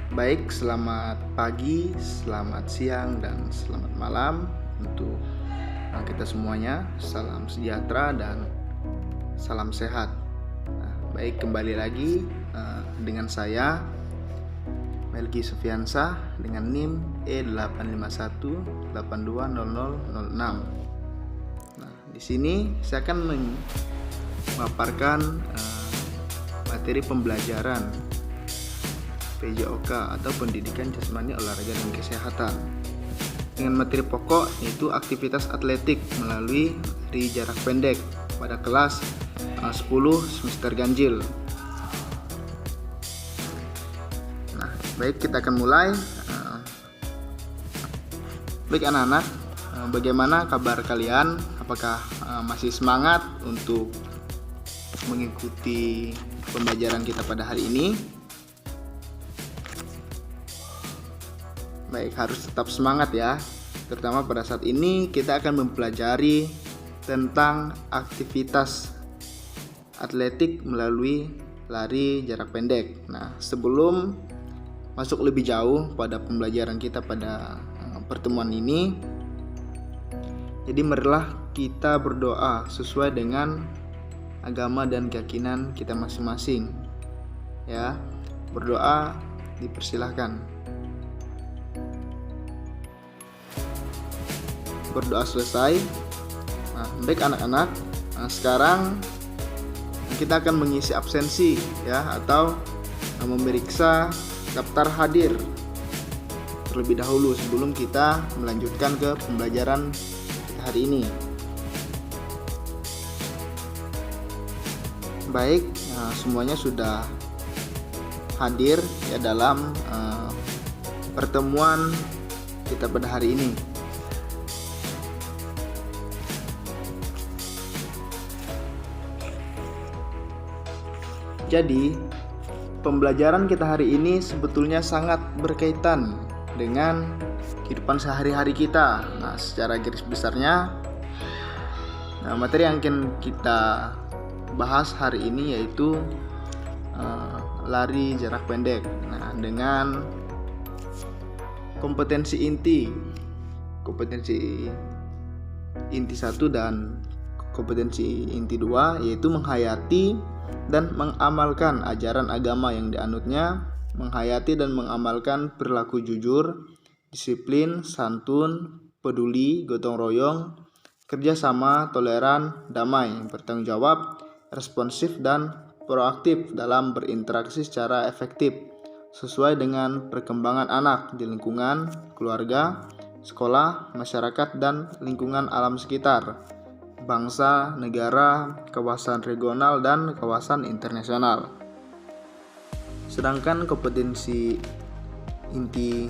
Baik, selamat pagi, selamat siang, dan selamat malam untuk kita semuanya. Salam sejahtera dan salam sehat. Baik, kembali lagi dengan saya Melki Sufiansah dengan NIM E851820006. Di sini saya akan memaparkan materi pembelajaran PJOK atau Pendidikan Jasmani Olahraga dan Kesehatan dengan materi pokok yaitu aktivitas atletik melalui lari jarak pendek pada kelas 10 semester ganjil. Baik, kita akan mulai. Baik anak-anak, bagaimana kabar kalian? Apakah masih semangat untuk mengikuti pembelajaran kita pada hari ini? Baik, harus tetap semangat ya. Terutama pada saat ini kita akan mempelajari tentang aktivitas atletik melalui lari jarak pendek. Nah, sebelum masuk lebih jauh pada pembelajaran kita pada pertemuan ini, jadi marilah kita berdoa sesuai dengan agama dan keyakinan kita masing-masing. Ya, berdoa dipersilahkan. Berdoa selesai. Baik anak-anak, sekarang kita akan mengisi absensi ya, atau memeriksa daftar hadir terlebih dahulu sebelum kita melanjutkan ke pembelajaran kita hari ini. Baik, semuanya sudah hadir ya dalam pertemuan kita pada hari ini. Jadi, pembelajaran kita hari ini sebetulnya sangat berkaitan dengan kehidupan sehari-hari kita. Nah, secara garis besarnya, materi yang akan kita bahas hari ini yaitu lari jarak pendek. Nah, dengan kompetensi inti 1 dan kompetensi inti 2, yaitu menghayati dan mengamalkan ajaran agama yang dianutnya, menghayati dan mengamalkan perilaku jujur, disiplin, santun, peduli, gotong royong, kerjasama, toleran, damai, bertanggung jawab, responsif, dan proaktif dalam berinteraksi secara efektif sesuai dengan perkembangan anak di lingkungan keluarga, sekolah, masyarakat, dan lingkungan alam sekitar, bangsa, negara, kawasan regional, dan kawasan internasional. Sedangkan kompetensi inti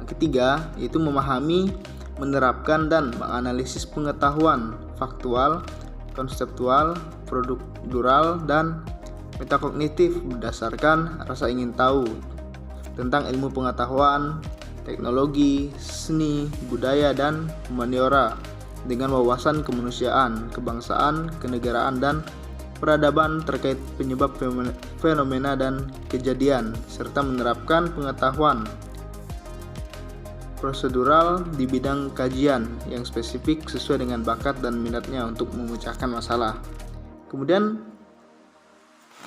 ketiga yaitu memahami, menerapkan, dan menganalisis pengetahuan faktual, konseptual, prosedural, dan metakognitif berdasarkan rasa ingin tahu tentang ilmu pengetahuan, teknologi, seni, budaya, dan humaniora dengan wawasan kemanusiaan, kebangsaan, kenegaraan, dan peradaban terkait penyebab fenomena dan kejadian, serta menerapkan pengetahuan prosedural di bidang kajian yang spesifik sesuai dengan bakat dan minatnya untuk memecahkan masalah. Kemudian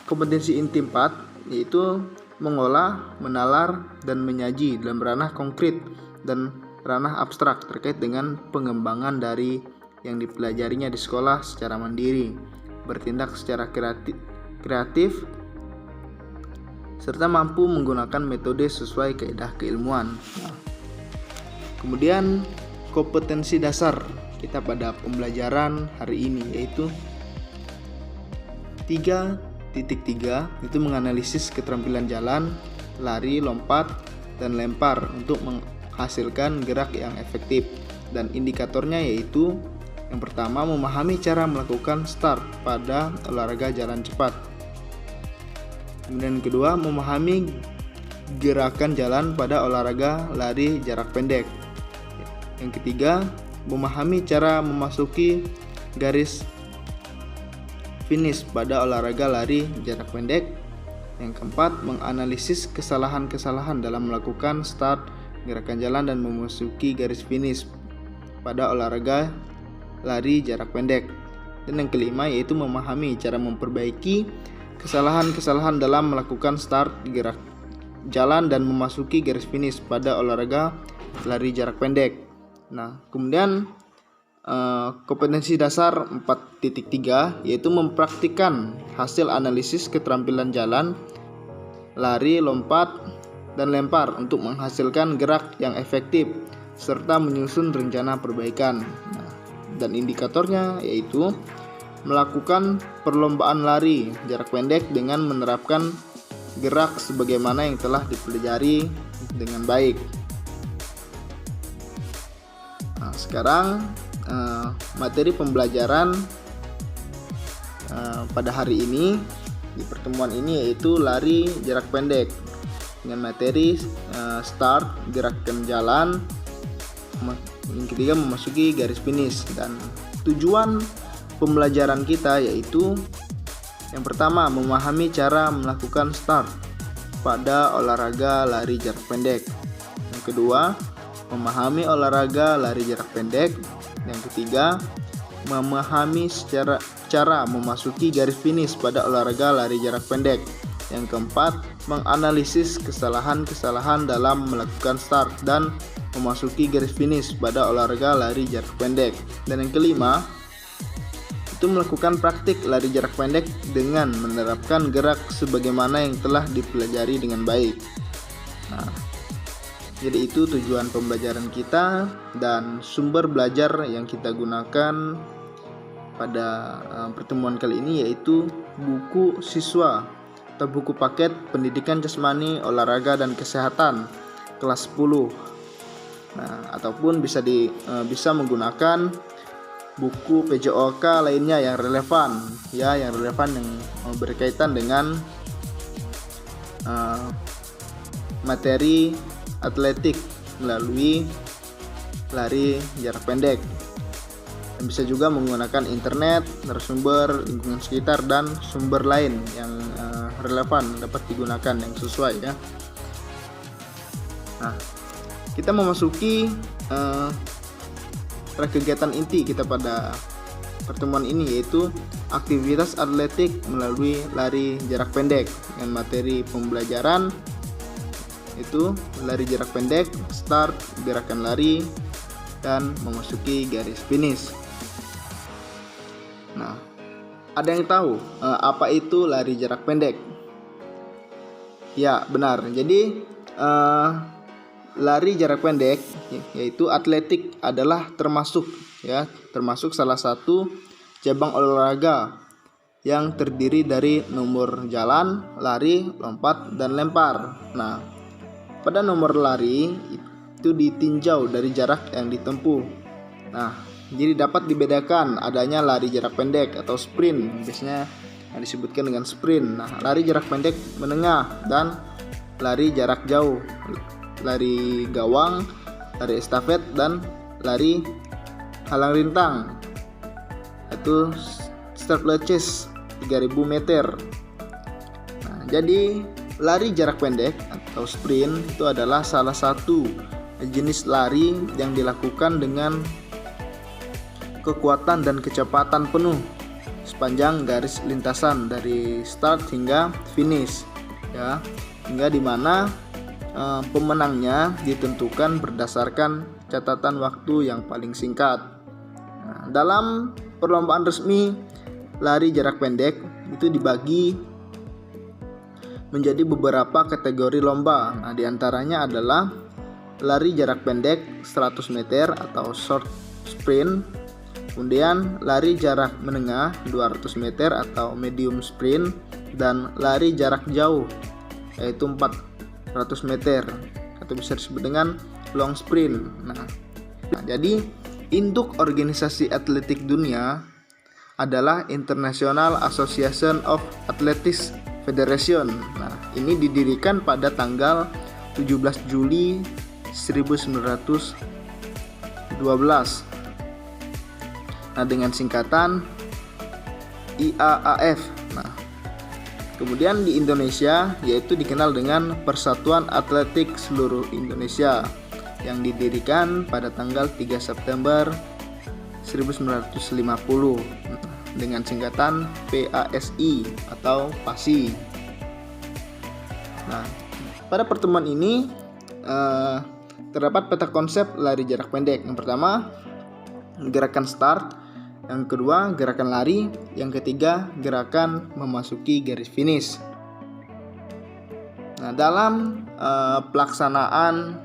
kompetensi inti 4 yaitu mengolah, menalar, dan menyaji dalam ranah konkret dan ranah abstrak terkait dengan pengembangan dari yang dipelajarinya di sekolah secara mandiri, bertindak secara kreatif, serta mampu menggunakan metode sesuai kaidah keilmuan. Kemudian kompetensi dasar kita pada pembelajaran hari ini yaitu 3.3 itu menganalisis keterampilan jalan, lari, lompat, dan lempar untuk menghasilkan gerak yang efektif, dan indikatornya yaitu yang pertama memahami cara melakukan start pada olahraga jalan cepat, kemudian kedua memahami gerakan jalan pada olahraga lari jarak pendek, yang ketiga memahami cara memasuki garis finish pada olahraga lari jarak pendek, Yang keempat, menganalisis kesalahan-kesalahan dalam melakukan start, gerakan jalan, dan memasuki garis finish pada olahraga lari jarak pendek. Dan yang kelima yaitu memahami cara memperbaiki kesalahan-kesalahan dalam melakukan start, gerak jalan, dan memasuki garis finish pada olahraga lari jarak pendek. Nah, kemudian kompetensi dasar 4.3 yaitu mempraktikkan hasil analisis keterampilan jalan, lari, lompat, dan lempar untuk menghasilkan gerak yang efektif serta menyusun rencana perbaikan. Nah, dan indikatornya yaitu melakukan perlombaan lari jarak pendek dengan menerapkan gerak sebagaimana yang telah dipelajari dengan baik. Nah, sekarang materi pembelajaran pada hari ini di pertemuan ini yaitu lari jarak pendek dengan materi start, gerakan jalan, yang ketiga memasuki garis finish. Dan tujuan pembelajaran kita yaitu yang pertama memahami cara melakukan start pada olahraga lari jarak pendek. Yang kedua memahami olahraga lari jarak pendek. Yang ketiga memahami cara memasuki garis finish pada olahraga lari jarak pendek. Yang keempat menganalisis kesalahan-kesalahan dalam melakukan start dan memasuki garis finish pada olahraga lari jarak pendek. Dan yang kelima itu melakukan praktik lari jarak pendek dengan menerapkan gerak sebagaimana yang telah dipelajari dengan baik. Nah, jadi itu tujuan pembelajaran kita, dan sumber belajar yang kita gunakan pada pertemuan kali ini yaitu buku siswa atau buku paket pendidikan jasmani, olahraga, dan kesehatan kelas 10. Nah, ataupun bisa menggunakan buku PJOK lainnya yang relevan yang berkaitan dengan materi atletik melalui lari jarak pendek. Dan bisa juga menggunakan internet, narasumber, lingkungan sekitar, dan sumber lain yang relevan dapat digunakan yang sesuai ya. Nah, kita memasuki kegiatan inti kita pada pertemuan ini yaitu aktivitas atletik melalui lari jarak pendek dengan materi pembelajaran itu lari jarak pendek, start, gerakan lari, dan memasuki garis finish. Nah, ada yang tahu apa itu lari jarak pendek? Ya, benar. Jadi lari jarak pendek yaitu atletik adalah termasuk salah satu cabang olahraga yang terdiri dari nomor jalan, lari, lompat, dan lempar. Nah, pada nomor lari itu ditinjau dari jarak yang ditempuh. Nah, jadi dapat dibedakan adanya lari jarak pendek atau sprint, biasanya yang disebutkan dengan sprint. Nah, lari jarak pendek menengah dan lari jarak jauh, lari gawang, lari estafet, dan lari halang rintang. Itu steeplechase 3000 meter. Nah, jadi lari jarak pendek atau sprint itu adalah salah satu jenis lari yang dilakukan dengan kekuatan dan kecepatan penuh sepanjang garis lintasan dari start hingga finish ya, hingga dimana pemenangnya ditentukan berdasarkan catatan waktu yang paling singkat. Nah, dalam perlombaan resmi lari jarak pendek itu dibagi menjadi beberapa kategori lomba. Nah, diantaranya adalah lari jarak pendek 100 meter atau short sprint, kemudian lari jarak menengah 200 meter atau medium sprint, dan lari jarak jauh yaitu 400 meter atau bisa disebut dengan long sprint. Nah, jadi induk organisasi atletik dunia adalah International Association of Athletics Federation. Nah, ini didirikan pada tanggal 17 Juli 1912. Nah, dengan singkatan IAAF. Nah, Kemudian di Indonesia yaitu dikenal dengan Persatuan Atletik Seluruh Indonesia yang didirikan pada tanggal 3 September 1950 dengan singkatan PASI atau PASI. Nah, pada pertemuan ini terdapat peta konsep lari jarak pendek. Yang pertama, gerakan start. Yang kedua, gerakan lari. Yang ketiga, gerakan memasuki garis finish. Nah, dalam pelaksanaan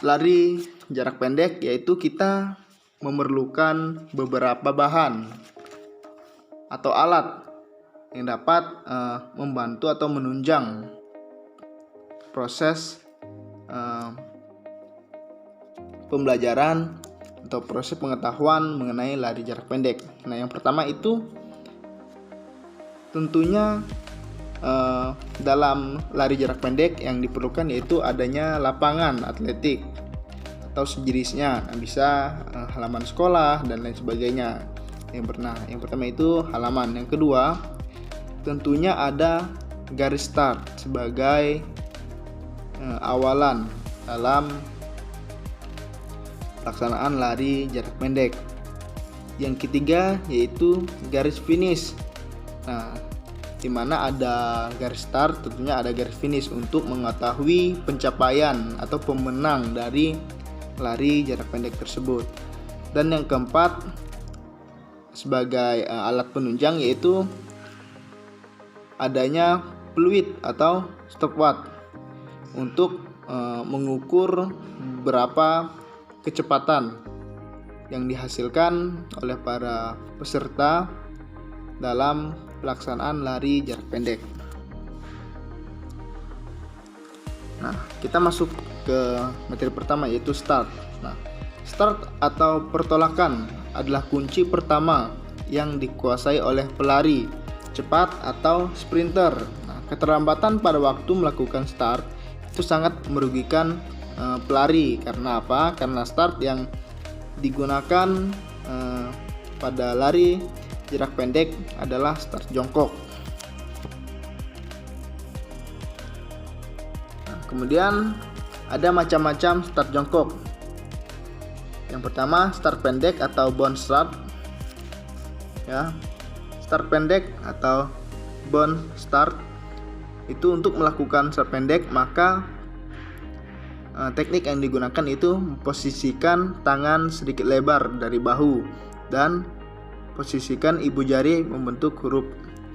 lari jarak pendek yaitu kita memerlukan beberapa bahan atau alat yang dapat membantu atau menunjang proses pembelajaran atau proses pengetahuan mengenai lari jarak pendek. Nah, yang pertama itu tentunya dalam lari jarak pendek yang diperlukan yaitu adanya lapangan atletik atau sejenisnya, bisa halaman sekolah dan lain sebagainya. Yang pertama itu halaman. Yang kedua, tentunya ada garis start sebagai awalan dalam pelaksanaan lari jarak pendek. Yang ketiga yaitu garis finish. Nah, di mana ada garis start, tentunya ada garis finish untuk mengetahui pencapaian atau pemenang dari lari jarak pendek tersebut. Dan yang keempat sebagai alat penunjang yaitu adanya fluid atau stopwatch untuk mengukur berapa kecepatan yang dihasilkan oleh para peserta dalam pelaksanaan lari jarak pendek. Nah, kita masuk ke materi pertama yaitu start. Nah, start atau pertolakan adalah kunci pertama yang dikuasai oleh pelari cepat atau sprinter. Nah, keterlambatan pada waktu melakukan start itu sangat merugikan pelari. Karena apa? Karena start yang digunakan pada lari jarak pendek adalah start jongkok. Nah, kemudian ada macam-macam start jongkok. Yang pertama, start pendek atau bound start. Ya, start pendek atau bound start itu untuk melakukan start pendek, maka teknik yang digunakan itu memposisikan tangan sedikit lebar dari bahu dan posisikan ibu jari membentuk huruf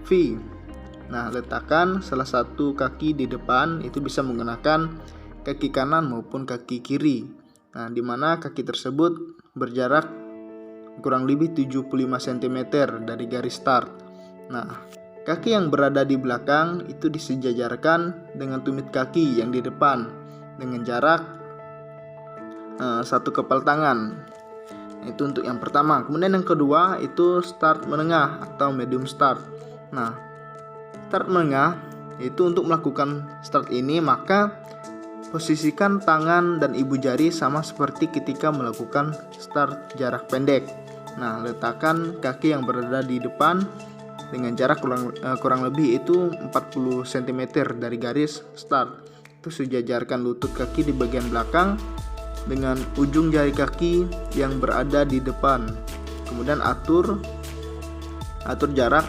V. Nah, letakkan salah satu kaki di depan, itu bisa menggunakan kaki kanan maupun kaki kiri. Nah, di mana kaki tersebut berjarak kurang lebih 75 cm dari garis start. Nah, kaki yang berada di belakang itu disejajarkan dengan tumit kaki yang di depan dengan jarak satu kepal tangan. Itu untuk yang pertama. Kemudian yang kedua itu start menengah atau medium start. Nah, start menengah itu untuk melakukan start ini, maka posisikan tangan dan ibu jari sama seperti ketika melakukan start jarak pendek. Nah, letakkan kaki yang berada di depan dengan jarak kurang lebih itu 40 cm dari garis start. Itu sejajarkan lutut kaki di bagian belakang dengan ujung jari kaki yang berada di depan. Kemudian atur jarak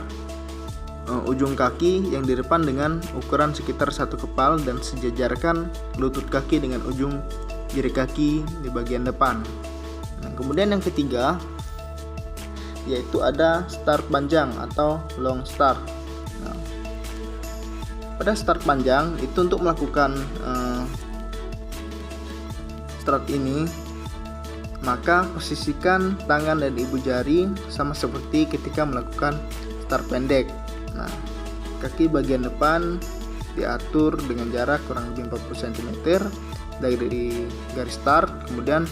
ujung kaki yang di depan dengan ukuran sekitar satu kepal dan sejajarkan lutut kaki dengan ujung jari kaki di bagian depan. Nah, kemudian yang ketiga yaitu ada start panjang atau long start. Nah, pada start panjang itu untuk melakukan start ini, maka posisikan tangan dan ibu jari sama seperti ketika melakukan start pendek. Nah, kaki bagian depan diatur dengan jarak kurang lebih 40 cm dari garis start. Kemudian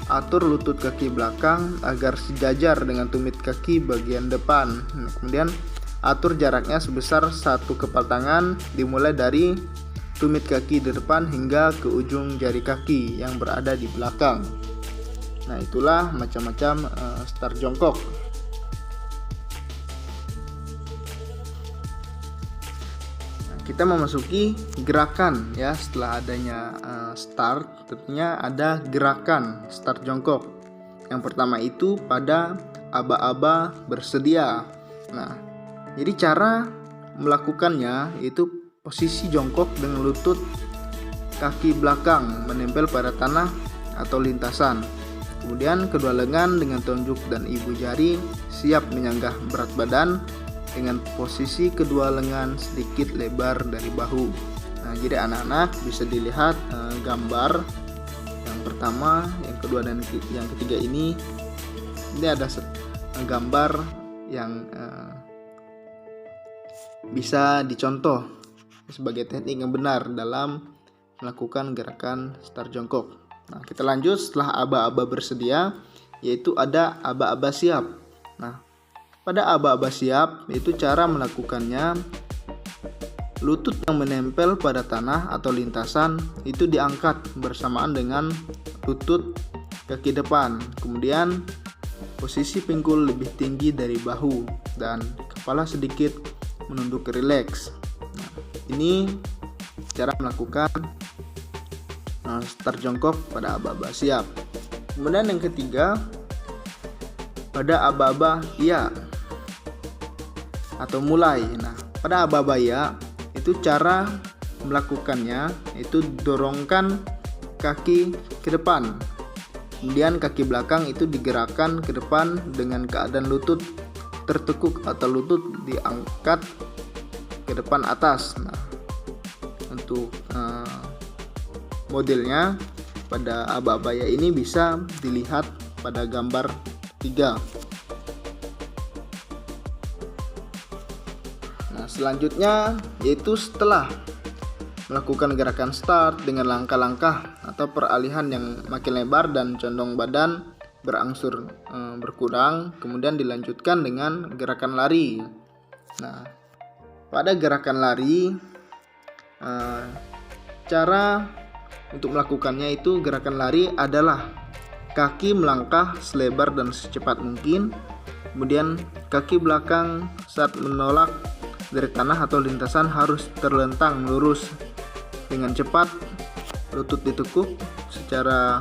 atur lutut kaki belakang agar sejajar dengan tumit kaki bagian depan. Nah, kemudian atur jaraknya sebesar satu kepal tangan dimulai dari tumit kaki di depan hingga ke ujung jari kaki yang berada di belakang. Nah, itulah macam-macam start jongkok. kita memasuki gerakan ya. Setelah adanya start, tentunya ada gerakan start jongkok. Yang pertama itu pada aba-aba bersedia. Nah, jadi cara melakukannya itu posisi jongkok dengan lutut kaki belakang menempel pada tanah atau lintasan. Kemudian kedua lengan dengan telunjuk dan ibu jari siap menyanggah berat badan dengan posisi kedua lengan sedikit lebar dari bahu. Nah, jadi anak-anak bisa dilihat gambar yang pertama, yang kedua dan yang ketiga ini ada gambar yang bisa dicontoh sebagai teknik yang benar dalam melakukan gerakan start jongkok. Nah, kita lanjut setelah aba-aba bersedia, yaitu ada aba-aba siap. Nah, pada aba-aba siap itu cara melakukannya, lutut yang menempel pada tanah atau lintasan itu diangkat bersamaan dengan lutut kaki depan. Kemudian posisi pinggul lebih tinggi dari bahu dan kepala sedikit menunduk rileks. Nah, ini cara melakukan start jongkok pada aba-aba siap. Kemudian yang ketiga, pada aba-aba ya atau mulai. Nah, pada aba-aba ya itu cara melakukannya itu dorongkan kaki ke depan. Kemudian kaki belakang itu digerakkan ke depan dengan keadaan lutut tertekuk atau lutut diangkat ke depan atas. Nah, untuk modelnya pada aba-aba ya ini bisa dilihat pada gambar 3. Nah, selanjutnya yaitu setelah melakukan gerakan start dengan langkah-langkah atau peralihan yang makin lebar dan condong badan berangsur berkurang, kemudian dilanjutkan dengan gerakan lari. Nah, pada gerakan lari cara untuk melakukannya itu gerakan lari adalah kaki melangkah selebar dan secepat mungkin. Kemudian kaki belakang saat menolak dari tanah atau lintasan harus terlentang lurus dengan cepat. Lutut ditekuk secara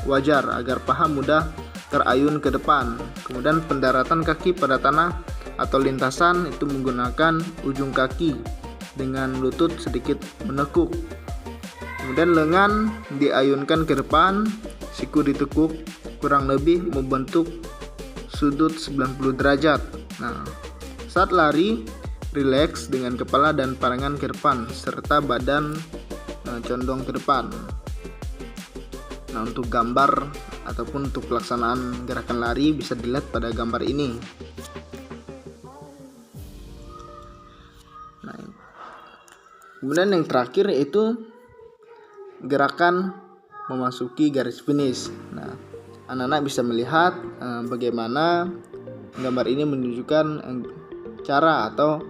wajar agar paha mudah terayun ke depan. Kemudian pendaratan kaki pada tanah atau lintasan itu menggunakan ujung kaki dengan lutut sedikit menekuk. Kemudian lengan diayunkan ke depan, siku ditekuk kurang lebih membentuk sudut 90 derajat. Nah, saat lari, rileks dengan kepala dan pandangan ke depan serta badan condong ke depan. Nah, untuk gambar ataupun untuk pelaksanaan gerakan lari bisa dilihat pada gambar ini. Nah, kemudian yang terakhir yaitu gerakan memasuki garis finish. Nah, anak-anak bisa melihat bagaimana gambar ini menunjukkan cara atau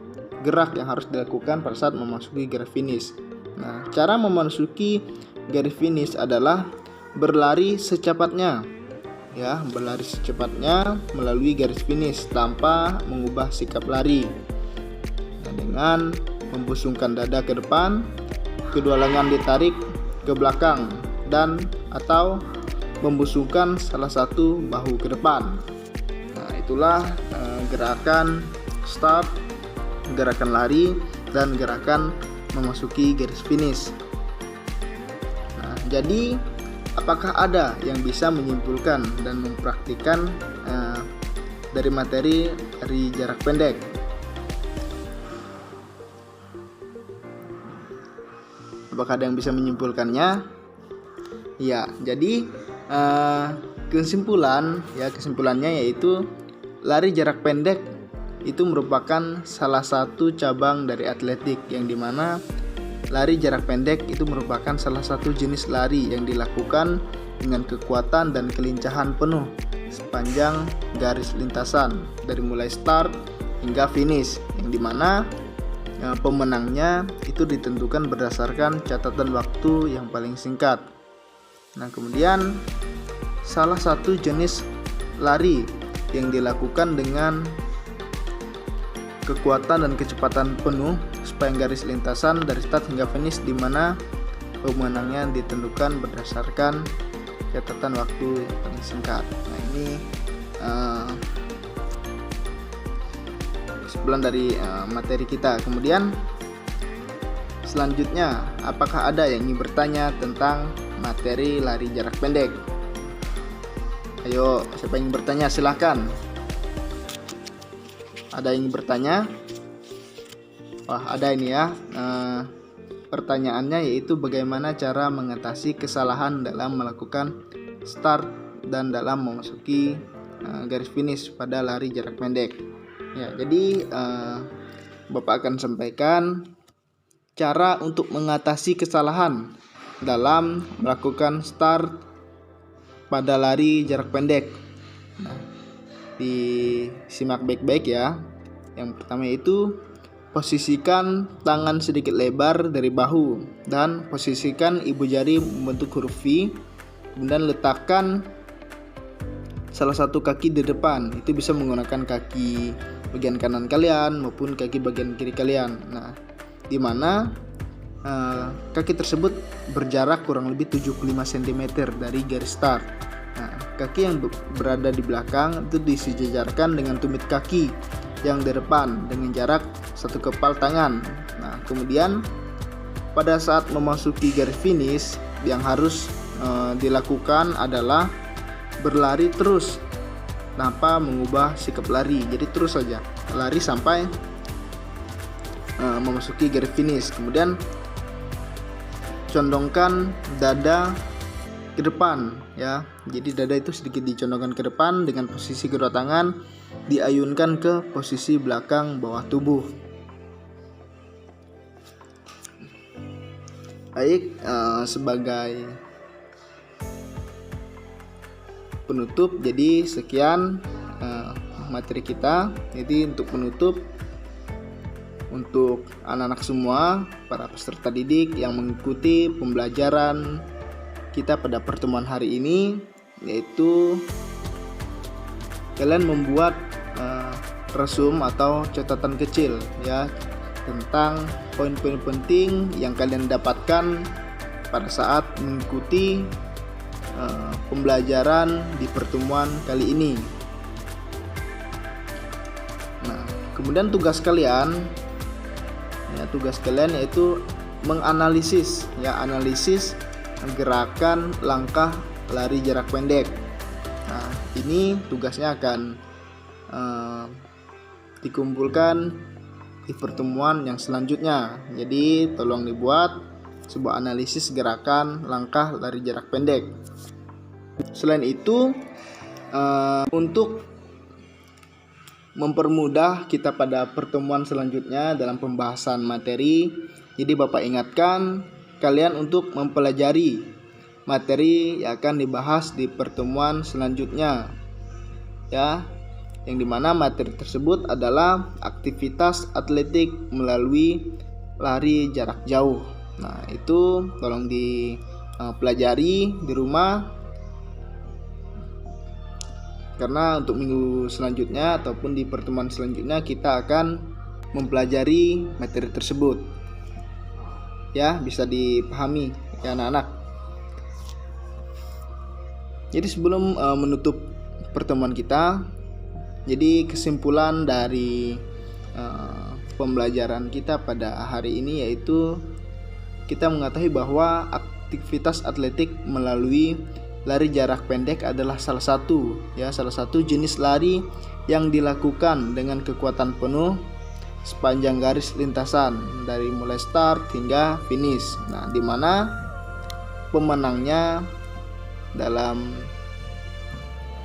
gerak yang harus dilakukan pada saat memasuki garis finish. Nah, cara memasuki garis finish adalah berlari secepatnya, ya, berlari secepatnya melalui garis finish tanpa mengubah sikap lari. Nah, dengan membusungkan dada ke depan, kedua lengan ditarik ke belakang dan atau membusungkan salah satu bahu ke depan. Nah, itulah gerakan start, gerakan lari, dan gerakan memasuki garis finish. Nah, jadi apakah ada yang bisa menyimpulkan dan mempraktikkan dari materi dari jarak pendek? Apakah ada yang bisa menyimpulkannya? Ya, jadi kesimpulannya yaitu lari jarak pendek itu merupakan salah satu cabang dari atletik, yang dimana lari jarak pendek itu merupakan salah satu jenis lari yang dilakukan dengan kekuatan dan kelincahan penuh sepanjang garis lintasan dari mulai start hingga finish, yang dimana pemenangnya itu ditentukan berdasarkan catatan waktu yang paling singkat. Nah, kemudian salah satu jenis lari yang dilakukan dengan kekuatan dan kecepatan penuh sepanjang garis lintasan dari start hingga finish, di mana pemenangnya ditentukan berdasarkan catatan waktu yang paling singkat. Nah, ini kesimpulan dari materi kita. Kemudian selanjutnya, apakah ada yang ingin bertanya tentang materi lari jarak pendek? Ayo, siapa yang ingin bertanya? Silahkan. Ada yang ingin bertanya? Wah, ada ini ya. Pertanyaannya yaitu bagaimana cara mengatasi kesalahan dalam melakukan start dan dalam memasuki garis finish pada lari jarak pendek. Ya, jadi Bapak akan sampaikan cara untuk mengatasi kesalahan dalam melakukan start pada lari jarak pendek. Nah, disimak baik-baik ya. Yang pertama itu, posisikan tangan sedikit lebar dari bahu dan posisikan ibu jari membentuk huruf V. Kemudian letakkan salah satu kaki di depan. Itu bisa menggunakan kaki bagian kanan kalian maupun kaki bagian kiri kalian. Nah, di mana kaki tersebut berjarak kurang lebih 75 cm dari garis start. Nah, kaki yang berada di belakang itu disejajarkan dengan tumit kaki yang di depan dengan jarak satu kepal tangan. Nah, kemudian pada saat memasuki garis finish yang harus dilakukan adalah berlari terus tanpa mengubah sikap lari. Jadi terus saja lari sampai memasuki garis finish. Kemudian condongkan dada ke depan ya. Jadi dada itu sedikit dicondongkan ke depan dengan posisi kedua tangan diayunkan ke posisi belakang bawah tubuh. Baik, sebagai penutup, jadi sekian materi kita. Jadi untuk penutup, untuk anak-anak semua, para peserta didik yang mengikuti pembelajaran kita pada pertemuan hari ini, yaitu kalian membuat resum atau catatan kecil ya tentang poin-poin penting yang kalian dapatkan pada saat mengikuti pembelajaran di pertemuan kali ini. Nah, kemudian tugas kalian yaitu menganalisis analisis gerakan langkah lari jarak pendek. Nah, ini tugasnya akan dikumpulkan di pertemuan yang selanjutnya. Jadi tolong dibuat sebuah analisis gerakan langkah lari jarak pendek. Selain itu, untuk mempermudah kita pada pertemuan selanjutnya dalam pembahasan materi, jadi Bapak ingatkan kalian untuk mempelajari materi yang akan dibahas di pertemuan selanjutnya ya, yang dimana materi tersebut adalah aktivitas atletik melalui lari jarak jauh. Nah, itu tolong dipelajari di rumah, karena untuk minggu selanjutnya ataupun di pertemuan selanjutnya kita akan mempelajari materi tersebut ya, bisa dipahami ya anak-anak. Jadi sebelum menutup pertemuan kita, jadi kesimpulan dari pembelajaran kita pada hari ini yaitu kita mengetahui bahwa aktivitas atletik melalui lari jarak pendek adalah salah satu jenis lari yang dilakukan dengan kekuatan penuh sepanjang garis lintasan dari mulai start hingga finish. Nah, di mana pemenangnya dalam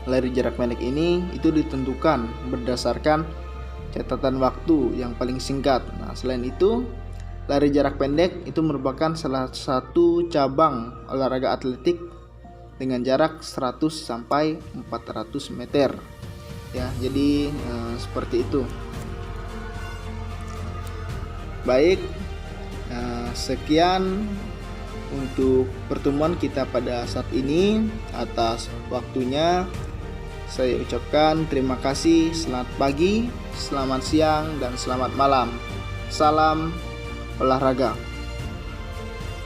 lari jarak pendek ini itu ditentukan berdasarkan catatan waktu yang paling singkat. Nah, selain itu, lari jarak pendek itu merupakan salah satu cabang olahraga atletik dengan jarak 100 sampai 400 meter. Ya, jadi seperti itu. Baik, sekian untuk pertemuan kita pada saat ini. Atas waktunya saya ucapkan terima kasih. Selamat pagi, selamat siang, dan selamat malam. Salam olahraga.